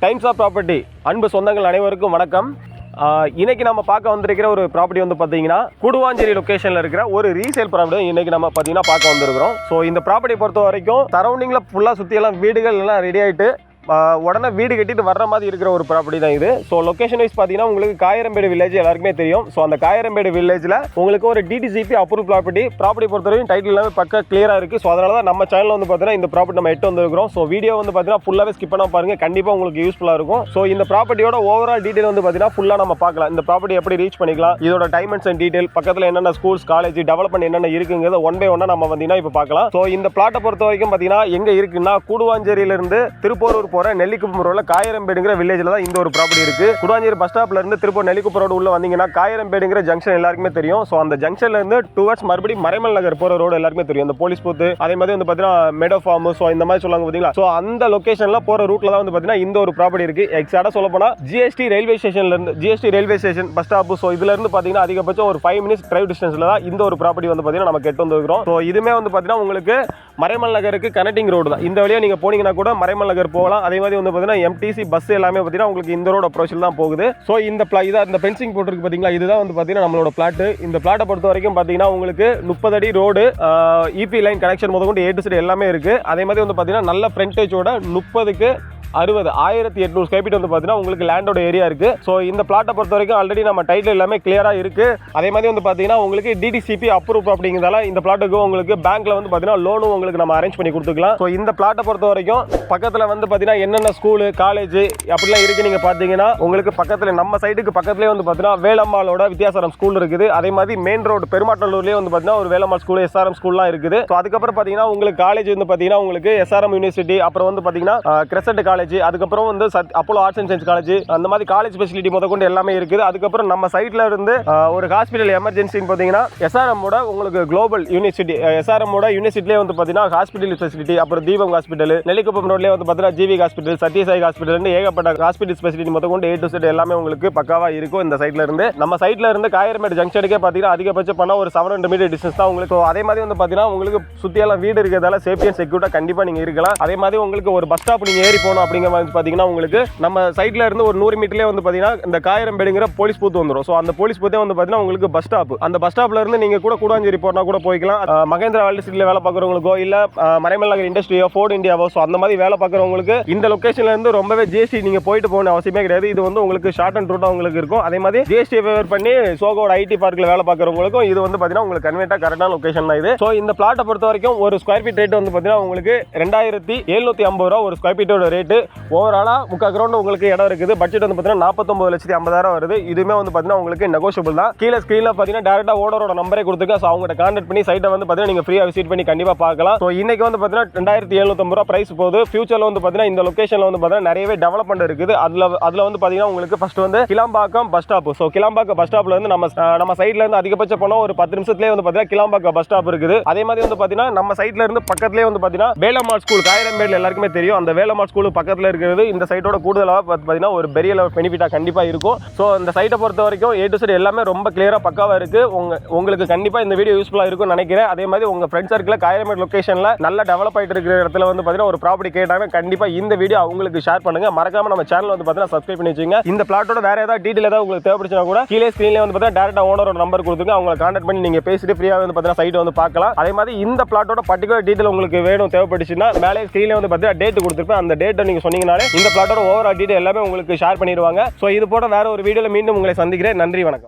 Times of property அன்பு சொந்தங்கள் அனைவருக்கும் வணக்கம். இன்னைக்கு நம்ம பார்க்க வந்திருக்கிற ஒரு ப்ராப்பர்ட்டி வந்து பார்த்தீங்கன்னா கூடுவாஞ்சேரி லொக்கேஷனில் இருக்கிற ஒரு ரீசேல் ப்ராப்பர்ட்டி இன்னைக்கு நம்ம பார்த்தீங்கன்னா பார்க்க வந்திருக்கிறோம். ஸோ இந்த ப்ராப்பர்ட்டி பொறுத்த வரைக்கும் சரௌண்டிங்கில் ஃபுல்லாக சுற்றியெல்லாம் வீடுகள் எல்லாம் ரெடி ஆகிட்டு உடனே வீடு கட்டிட்டு வர்ற மாதிரி இருக்கிற ஒரு ப்ராப்பர்ட்டி தான் இது. ஸோ லொக்கேஷன் வைஸ் பார்த்தீங்கன்னா உங்களுக்கு காயரம்பேடு வில்லேஜ் எல்லாருக்குமே தெரியும். ஸோ அந்த காயரம்பேடு வில்லேஜில் உங்களுக்கு ஒரு டிடிசிபி அப்ரூவ் ப்ராப்பர்ட்டி பொறுத்தவரைக்கும் டைட்டில் எல்லாமே பக்கா கிளியராக இருக்குது. ஸோ அதனால தான் நம்ம சேனலில் வந்து பார்த்தீங்கன்னா இந்த ப்ராப்பர்ட்டி நம்ம எட்டு வந்துருக்கிறோம். ஸோ வீடியோ வந்து பார்த்தீங்கன்னா ஃபுல்லாகவே ஸ்கிப் பண்ண பாருங்கள், கண்டிப்பாக உங்களுக்கு யூஸ்ஃபுல்லாக இருக்கும். ஸோ இந்த ப்ராப்பர்ட்டியோட ஓவரால் டீட்டெயில் வந்து பார்த்தீங்கன்னா ஃபுல்லாக நம்ம பார்க்கலாம். இந்த ப்ராப்பர்ட்டி எப்படி ரீச் பண்ணிக்கலாம், இதோட டைமெண்ட்ஸ் அண்ட் டீட்டெயில், பக்கத்தில் என்னென்ன ஸ்கூல்ஸ் காலேஜ் டெவலப்மெண்ட் என்னென்ன இருக்குங்கிறத ஒன் பை ஒன்னாக நம்ம பார்த்தீங்கன்னா இப்போ பார்க்கலாம். ஸோ இந்த பிளாட்டை பொறுத்த வரைக்கும் பார்த்தீங்கன்னா எங்கே இருக்குன்னா கூடுவாஞ்சேரியிலிருந்து திருப்பூர் போகிற நெல்லிக்குப்பம் காயரம்பேடுங்கிற வில்லேஜ்ல தான் இந்த ஒரு ப்ராப்பர்ட்டி இருக்கு. கூடுவாஞ்சேரி பஸ் ஸ்டாப்ல இருந்து திருப்பூர் நெல்லிக்குப்பம் ரோடு உள்ள வந்தீங்கன்னா காயரம்பேடுங்கிற ஜங்ஷன் எல்லாருக்குமே தெரியும். ஸோ அந்த ஜங்ஷன்ல இருந்து டுவர்ட்ஸ் மறுபடியும் மறைமல் நகர் போற ரோடு எல்லாருக்குமே தெரியும். அந்த போலீஸ் பூத்து அதே மாதிரி வந்து பாத்தீங்கன்னா மெடோ ஃபார்ம், ஸோ இந்த மாதிரி சொல்லுவாங்க பாத்தீங்களா. ஸோ அந்த லொகேஷன்ல போற ரூட்ல தான் வந்து பாத்தீங்கன்னா இந்த ஒரு ப்ராப்பர்ட்டி இருக்கு. எக்ஸாக்டா சொல்ல போனா ஜிஎஸ்டி ரயில்வே ஸ்டேஷன்ல இருந்து GST railway station bus stop, so இதுல இருந்து பாத்தீங்கன்னா அதிகபட்சம் ஒரு 5 மினிட்ஸ் டிரைவ் டிஸ்டன்ஸ்ல தான் இந்த ஒரு ப்ராப்பர்ட்டி வந்து பாத்தீங்கன்னா நம்ம கெட்டு வந்துருக்கிறோம். ஸோ இதுமே வந்து பாத்தீங்கன்னா உங்களுக்கு மறைமல் நகருக்கு கனெக்டிங் ரோடு தான். இந்த வழியா நீங்க போனீங்கன்னா கூட மறைமல் நகர் போகலாம். அதே மாதிரி வந்து பாத்தீங்கன்னா எம்டிசி பஸ் எல்லாமே பார்த்தீங்கன்னா உங்களுக்கு இந்த ரோட அப்ரோச்சில் தான் போகுது. ஸோ இந்த ஃபென்சிங் போட்டுருக்கு பார்த்தீங்களா, இதுதான் வந்து பார்த்தீங்கன்னா நம்மளோட பிளாட். இந்த பிளாட்டை பொறுத்த வரைக்கும் பார்த்தீங்கன்னா உங்களுக்கு 30 அடி ரோடு, இபி லைன் கனெக்ஷன் முதற்கொண்டு ஏ டு சைடு எல்லாமே இருக்கு. அதே மாதிரி வந்து பார்த்தீங்கன்னா நல்ல ஃப்ரண்டேஜோட 30க்கு 60 1800 ஸ்கொயர் ஃபீட் வந்து பார்த்தீங்கன்னா உங்களுக்கு லேண்டோட ஏரியா இருக்கு. ஸோ இந்த பிளாட்டை பொறுத்த வரைக்கும் ஆல்ரெடி நம்ம டைட்டில் எல்லாமே கிளியராக இருக்கு. அதே மாதிரி வந்து பார்த்தீங்கன்னா உங்களுக்கு டிடிசிபி அப்ரூவ் அப்படிங்கிறதால இந்த பிளாட்டுக்கு உங்களுக்கு பேங்க்ல வந்து பார்த்தீங்கன்னா லோனும் உங்களுக்கு நம்ம அரேஞ்ச் பண்ணி கொடுத்துக்கலாம். ஸோ இந்த பிளாட்டை பொறுத்த வரைக்கும் பக்கத்தில் வந்து பார்த்தீங்கன்னா என்னென்ன ஸ்கூலு காலேஜ் அப்படிலாம் இருக்கு. நீங்க பார்த்தீங்கன்னா உங்களுக்கு பக்கத்தில் நம்ம சைடுக்கு பக்கத்துலேயே வந்து பார்த்தீங்கன்னா வேலம்மாளோட வித்தியாசரம் ஸ்கூல் இருக்குது. அதே மாதிரி மெயின் ரோடு பெருமாட்டலூர்லேயே வந்து பார்த்தீங்கன்னா ஒரு வேலம்மாள் ஸ்கூல் எஸ்ஆர்எம் ஸ்கூல்லாம் இருக்குது. ஸோ அதுக்கப்புறம் பார்த்தீங்கன்னா உங்களுக்கு காலேஜ் வந்து பார்த்தீங்கன்னா உங்களுக்கு எஸ்ஆர்எம் யூனிவர்சிட்டி, அப்புறம் வந்து பார்த்தீங்கன்னா கிரெசன்ட் காலேஜ், அதுக்கப்புறம் வந்து Apollo arts and science college, அந்த மாதிரி காலேஜ் ஃபெசிலிட்டி முதற்கொண்டு எல்லாமே இருக்குது. அதுக்கப்புறம் நம்ம சைட்ல இருந்து ஒரு ஹாஸ்பிட்டல் எமர்ஜென்சின்னு பார்த்தீங்கன்னா எஸ்ஆர்எம் உங்களுக்கு குளோபல் யூனிவர்சிட்டி, எஸ்ஆர்எம் யூனிவர்சிட்டிலே வந்து பார்த்தீங்கன்னா ஹாஸ்பிட்டல் ஃபெசிலிட்டி, அப்புறம் தீபம் ஹாஸ்பிட்டல், நெல்லிக்குப்பம் ரோட்லேயே வந்து பார்த்தீங்கன்னா ஜிவி ஹாஸ்பிட்டல், சத்யசாய் ஹாஸ்பிட்டல், ஏகப்பட்ட ஹாஸ்பிட்டல் ஃபெசிலிட்டி முதற்கொண்டு ஏ டு செட் எல்லாமே உங்களுக்கு பக்காவா இருக்கும். இந்த சைட்ல இருந்து நம்ம சைட்ல இருந்து காயரமேடு ஜங்ஷனுக்கே பார்த்தீங்கன்னா அதிகபட்சம் பண்ண ஒரு 700 மீட்டர் டிஸ்டன்ஸ் தான் உங்களுக்கு. அதே மாதிரி வந்து பார்த்தீங்கன்னா உங்களுக்கு சுற்றியெல்லாம் வீடு இருக்கிறதால சேஃப்டி அண்ட் செக்யூரிட்டா கண்டிப்பாக நீங்கள் இருக்கலாம். அதே மாதிரி உங்களுக்கு ஒரு பஸ் ஸ்டாப் நீங்கள் ஏறி போகணும் அப்படிங்கிற மாதிரி பார்த்தீங்கன்னா உங்களுக்கு நம்ம சைட்ல இருந்து ஒரு 100 மீட்டர்லேயே வந்து பார்த்தீங்கன்னா இந்த காயரம்பேடுங்கிற போலீஸ் பூத்து வந்துடும். ஸோ அந்த போலீஸ் பூத்தே வந்து பார்த்தீங்கன்னா உங்களுக்கு பஸ் ஸ்டாப். அந்த பஸ் ஸ்டாப்ல இருந்து நீங்கள் கூட கூடாஞ்சேரி போனா கூட போய்க்கலாம். மகேந்திரா வேல்டு சிட்டியில் வேலை பார்க்குறவங்களுக்கோ இல்லை மறைமல் நகர் இண்டஸ்ட்ரியோ ஃபோர்ட் இந்தியாவோ, ஸோ அந்த மாதிரி வேலை பார்க்குறவங்களுக்கு இந்த லொக்கேஷன்ல இருந்து ரொம்பவே ஜிஎஸ்டி நீங்கள் போயிட்டு போகணும் அவசியமே கிடையாது. இது வந்து உங்களுக்கு ஷார்ட் அண்ட் ரூட்டாக உங்களுக்கு இருக்கும். அதே மாதிரி ஜிஎஸ்டி ஃபேவர் பண்ணி சோகோட ஐடி பார்க்கில் வேலை பார்க்குறவங்களுக்கும் இது வந்து பார்த்தீங்கன்னா உங்களுக்கு கன்வென்ட்டாக கரெக்டான லொக்கேஷன் தான் இது. ஸோ இந்த பிளாட்டை பொறுத்த வரைக்கும் ஒரு ஸ்கொயர் ஃபீட் ரேட் வந்து பார்த்தீங்கன்னா உங்களுக்கு 2750 ரூபா ஒரு ஸ்கொயர் ஃபீட்டோட ரேட்டு. ஓவராலாக 3/4 கிரவுண்ட் உங்களுக்கு இடம் இருக்குது. பட்ஜெட் வந்து பார்த்தீங்கன்னா 49,50,000 வருது. இதுவுமே வந்து பார்த்தீங்கன்னா உங்களுக்கு நெகோஷியபிள் தான். கீழே ஸ்க்ரீனில் பார்த்தீங்கன்னா டேரெக்டாக ஓனரோட நம்பரே கொடுத்துருக்கேன். ஸோ அவங்கள்ட்ட கான்டாக்ட் பண்ணி சைட்டை வந்து பார்த்தீங்கன்னா நீங்கள் ஃப்ரீயாக விசிட் பண்ணி கண்டிப்பாக பார்க்கலாம். ஸோ இன்னைக்கு வந்து பார்த்தீங்கன்னா 2750 ரூபா பிரைஸ் போகுது. ஃபியூச்சரில் வந்து பார்த்தீங்கன்னா இந்த லொக்கேஷனில் வந்து பார்த்தீங்கன்னா நிறையவே டெவலப்மெண்ட் இருக்குது. அதில் வந்து பார்த்தீங்கன்னா உங்களுக்கு ஃபர்ஸ்ட் வந்து Kilambakkam bus stop. So Kilambakkam bus ஸ்டாப்ல இருந்து நம்ம சைட்ல இருந்து அதிகபட்சம் போனால் ஒரு 10 நிமிஷத்துலேயே வந்து பார்த்தீங்கன்னா கிளாம்பாக்கம் பஸ் ஸ்டாப் இருக்குது. அதே மாதிரி வந்து பார்த்தீங்கன்னா நம்ம சைட்ல இருந்து பக்கத்துலேயே வந்து பார்த்தீங்கன்னா வேலம்மாள் ஸ்கூல் காயரம்பேடுல எல்லாருக்குமே தெரியும். அந்த வேலம்மாள் ஸ்கூல் பக்கத்தில் இருக்கிறது இந்த சைட்டோட கூடுதலாக பார்த்தீங்கன்னா ஒரு பெரிய லெவல் பெனிஃபிட்டாக கண்டிப்பாக இருக்கும். ஸோ இந்த சைட்டை பொறுத்த வரைக்கும் ஏ டு செட் எல்லாமே ரொம்ப கிளியராக பக்காவாக இருக்கு. உங்களுக்கு கண்டிப்பாக இந்த வீடியோ யூஸ்ஃபுல்லாக இருக்கும்னு நினைக்கிறேன். அதே மாதிரி உங்கள் ஃப்ரெண்ட்ஸ் சர்க்கிளில் காயரமேடு லொக்கேஷனில் நல்ல டெவலப் ஆகிட்டு இருக்கிற இடத்துல வந்து பார்த்தீங்கன்னா ஒரு ப்ராப்பர்ட்டி கேட்டாங்க கண்டிப்பாக இந்த வீடியோ அவங்களுக்கு ஷேர் பண்ணுங்க. மறக்காம நம்ம சேனல் வந்து பார்த்தீங்கன்னா சப்ஸ்கிரைப் பண்ணி வச்சுங்க. இந்த பிளாட்டோட வேற ஏதாவது டீட்டெயில் ஏதாவது உங்களுக்கு தேவைப்படுச்சுனா கூட கீழே ஸ்க்ரீன்ல வந்து பார்த்தீங்கன்னா டேரக்டாக ஓனரோட நம்பர் கொடுத்துங்க. அவங்களை கான்டாக்ட் பண்ணி நீங்கள் பேசிட்டு ஃப்ரீயாக வந்து பார்த்தீங்கன்னா சைட்டை வந்து பார்க்கலாம். அதே மாதிரி இந்த பிளாட்டோட பர்டிகுலர் டீட்டெயில் உங்களுக்கு வேணும் தேவைப்பட்டுச்சுன்னா மேலே ஸ்க்ரீன்ல வந்து பார்த்தீங்கன்னா டேட் கொடுத்துருப்பேன். அந்த டேட்டை நீங்கள் சொன்னீங்கனாலே இந்த பிளாட்டோட ஓவரால் டீட்டெயில் எல்லாமே உங்களுக்கு ஷேர் பண்ணிடுவாங்க. ஸோ இது போல வேற ஒரு வீடியோவில் மீண்டும் உங்களை சந்திக்கிறேன். நன்றி, வணக்கம்.